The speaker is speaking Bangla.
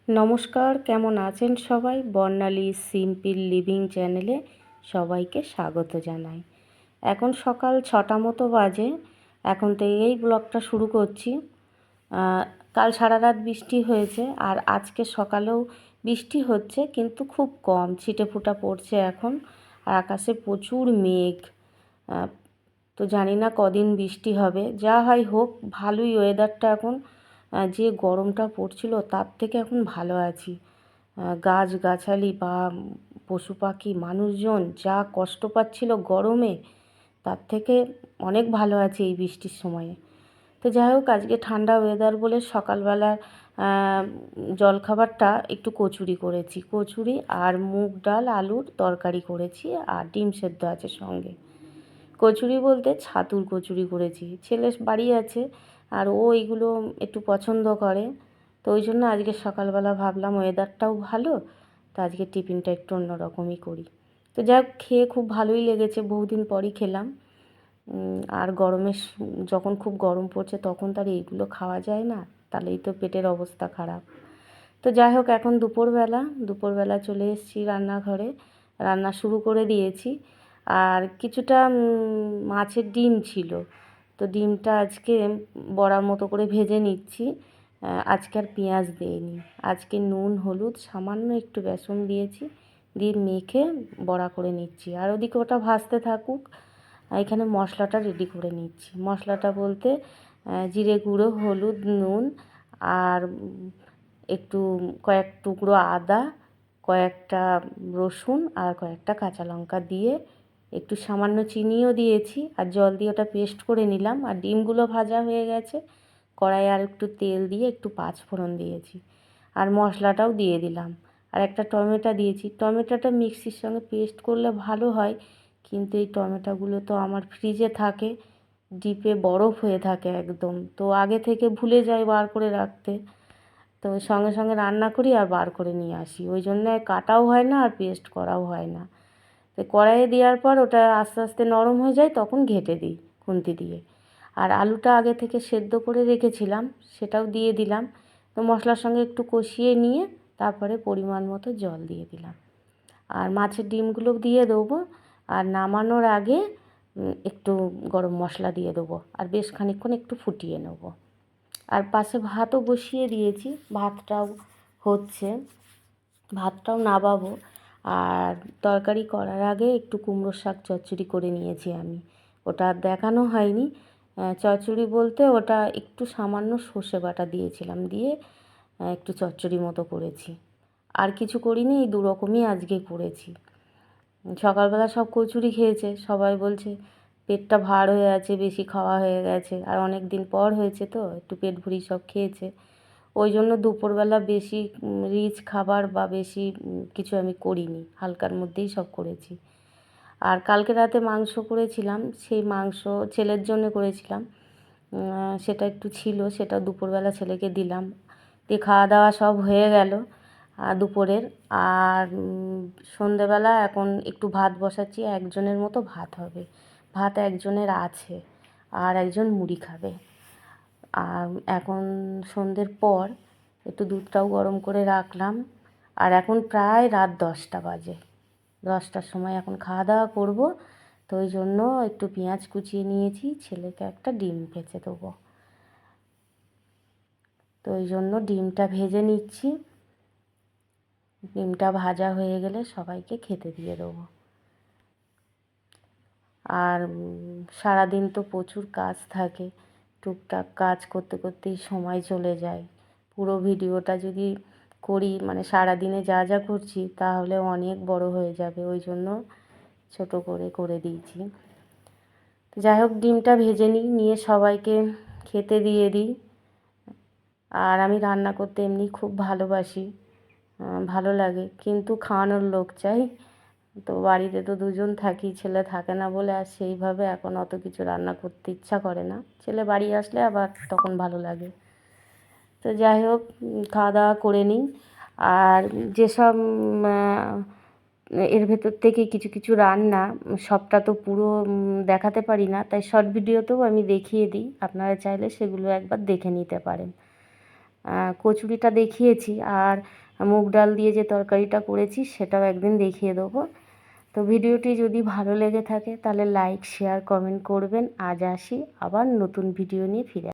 নমস্কার, কেমন আছেন সবাই? বর্ণালী সিম্পল লিভিং চ্যানেলে সবাইকে স্বাগত জানাই। এখন সকাল 6টা মতো বাজে। এখন থেকেই ব্লগটা শুরু করছি। কাল সারা রাত বৃষ্টি হয়েছে, আর আজকে সকালেও বৃষ্টি হচ্ছে, কিন্তু খুব কম, ছিটেফোঁটা পড়ছে এখন। আর আকাশে প্রচুর মেঘ। তো জানি না কদিন বৃষ্টি হবে। যা হয় হোক, ভালোই ওয়েদারটা এখন। যে গরমটা পড়ছিল তার থেকে এখন ভালো আছি। গাছগাছালি বা পশু পাখি মানুষজন যা কষ্ট পাচ্ছিল গরমে, তার থেকে অনেক ভালো আছি এই বৃষ্টির সময়ে। তো যাই হোক, আজকে ঠান্ডা ওয়েদার বলে সকালবেলা জলখাবারটা একটু কচুরি করেছি। কচুরি আর মুগ ডাল আলুর তরকারি করেছি, আর ডিম সেদ্ধ আছে সঙ্গে। কচুরি বলতে ছাতুর কচুরি করেছি। ছেলে বাড়ি আছে, আর ও এগুলো একটু পছন্দ করে। তো ওই জন্য আজকে সকালবেলা ভাবলাম ওয়েদারটাও ভালো, তো আজকে টিফিনটা একটু অন্যরকমই করি। তো যাই হোক, খেয়ে খুব ভালোই লেগেছে, বহুদিন পরই খেলাম। আর যখন খুব গরম পড়ছে তখন তার এইগুলো খাওয়া যায় না, তাহলেই তো পেটের অবস্থা খারাপ। তো যাই হোক, এখন দুপুরবেলা চলে এসেছি রান্নাঘরে, রান্না শুরু করে দিয়েছি। আর কিছুটা মাছের ডিম ছিল, তো ডিমটা আজকে বড়ার মতো করে ভেজে নিচ্ছি। আজকে আর পেঁয়াজ দিইনি, আজকে নুন হলুদ সামান্য একটু বেসন দিয়েছি, দিয়ে মেখে বড়া করে নিচ্ছি। আর ওদিকে ওটা ভাজতে থাকুক, এখানে মশলাটা রেডি করে নিচ্ছি। মশলাটা বলতে জিরে গুঁড়ো, হলুদ, নুন, আর একটু কয়েক টুকরো আদা, কয়েকটা রসুন আর কয়েকটা কাঁচা লঙ্কা দিয়ে একটু সামান্য চিনিও দিয়েছি, আর জল দিয়ে ওটা পেস্ট করে নিলাম। আর ডিমগুলো ভাজা হয়ে গেছে, কড়াইয়ে আর একটু তেল দিয়ে একটু পাঁচফোড়ন দিয়েছি, আর মশলাটাও দিয়ে দিলাম। আর একটা টমেটো দিয়েছি। টমেটোটা মিক্সির সঙ্গে পেস্ট করলে ভালো হয়, কিন্তু এই টমেটোগুলো তো আমার ফ্রিজে থাকে, ডিপে বরফ হয়ে থাকে একদম, তো আগে থেকে ভুলে যাই বার করে রাখতে। তো সঙ্গে সঙ্গে রান্না করি আর বার করে নিয়ে আসি, ওই জন্য কাটাও হয় না আর পেস্ট করাও হয় না। তো কড়াইয়ে দেওয়ার পর ওটা আস্তে আস্তে নরম হয়ে যায়, তখন ঘেঁটে দিই খুন্তি দিয়ে। আর আলুটা আগে থেকে সেদ্ধ করে রেখেছিলাম, সেটাও দিয়ে দিলাম। তো মশলার সঙ্গে একটু কষিয়ে নিয়ে তারপরে পরিমাণ মতো জল দিয়ে দিলাম। আর মাছের ডিমগুলো দিয়ে দেবো, আর নামানোর আগে একটু গরম মশলা দিয়ে দেবো, আর বেশ খানিকক্ষণ একটু ফুটিয়ে নেব। আর পাশে ভাতও বসিয়ে দিয়েছি, ভাতটাও হচ্ছে, ভাতটাও নামাবো। আর তরকারি করার আগে একটু কুমড়ো শাক চচ্চড়ি করে নিয়েছি আমি, ওটা আর দেখানো হয়নি। চচ্চড়ি বলতে ওটা একটু সামান্য সর্ষে বাটা দিয়েছিলাম, দিয়ে একটু চচ্চড়ি মতো করেছি। আর কিছু করিনি, এই দুরকমই আজকে করেছি। সকালবেলা সব কচুরি খেয়েছে, সবাই বলছে পেটটা ভার হয়ে আছে, বেশি খাওয়া হয়ে গেছে, আর অনেক দিন পর হয়েছে তো একটু পেট ভরি সব খেয়েছে। ওই জন্য দুপুরবেলা বেশি রিচ খাবার বা বেশি কিছু আমি করিনি, হালকার মধ্যেই সব করেছি। আর কালকে রাতে মাংস করেছিলাম, সেই মাংস ছেলের জন্য করেছিলাম, সেটা একটু ছিল, সেটা দুপুরবেলা ছেলেকে দিলাম। দিয়ে খাওয়া দাওয়া সব হয়ে গেল দুপুরের। আর সন্ধেবেলা এখন একটু ভাত বসাচ্ছি, একজনের মতো ভাত হবে, ভাত একজনের আছে, আর একজন মুড়ি খাবে। আর এখন সন্ধ্যের পর একটু দুধটাও গরম করে রাখলাম। আর এখন প্রায় রাত 10টা বাজে, 10টার সময় এখন খাওয়া দাওয়া করবো। তো ওই জন্য একটু পেঁয়াজ কুচিয়ে নিয়েছি, ছেলেকে একটা ডিম ভেজে দেবো, তো ওই জন্য ডিমটা ভেজে নিচ্ছি। ডিমটা ভাজা হয়ে গেলে সবাইকে খেতে দিয়ে দেবো। আর সারাদিন তো প্রচুর কাজ থাকে, টুকটাক কাজ করতে করতেই সময় চলে যায়। পুরো ভিডিওটা যদি করি, মানে সারাদিনে যা যা করছি, তাহলে অনেক বড় হয়ে যাবে, ওই জন্য ছোট করে করে দিয়েছি। তো যাই হোক, ডিমটা ভেজে নিয়ে সবাইকে খেতে দিয়ে দিই। আর আমি রান্না করতে এমনি খুব ভালোবাসি, ভালো লাগে, কিন্তু খাওয়ানোর লোক চাই। তো বাড়িতে তো দুজন থাকি, ছেলে থাকে না বলে আর সেইভাবে এখন অত কিছু রান্না করতে ইচ্ছা করে না। ছেলে বাড়ি আসলে আবার তখন ভালো লাগে। তো যাই হোক, খাওয়া দাওয়া করে নিই। আর যেসব এর ভেতর থেকে কিছু কিছু রান্না, সবটা তো পুরো দেখাতে পারি না, তাই শর্ট ভিডিওতেও আমি দেখিয়ে দিই, আপনারা চাইলে সেগুলো একবার দেখে নিতে পারেন। কচুরিটা দেখিয়েছি, আর মুগ ডাল দিয়ে যে তরকারিটা করেছি সেটাও একদিন দেখিয়ে দেবো। তো ভিডিওটি যদি ভালো লেগে থাকে তাহলে লাইক, শেয়ার, কমেন্ট করবেন। আজ আসি, আবার নতুন ভিডিও নিয়ে ফিরে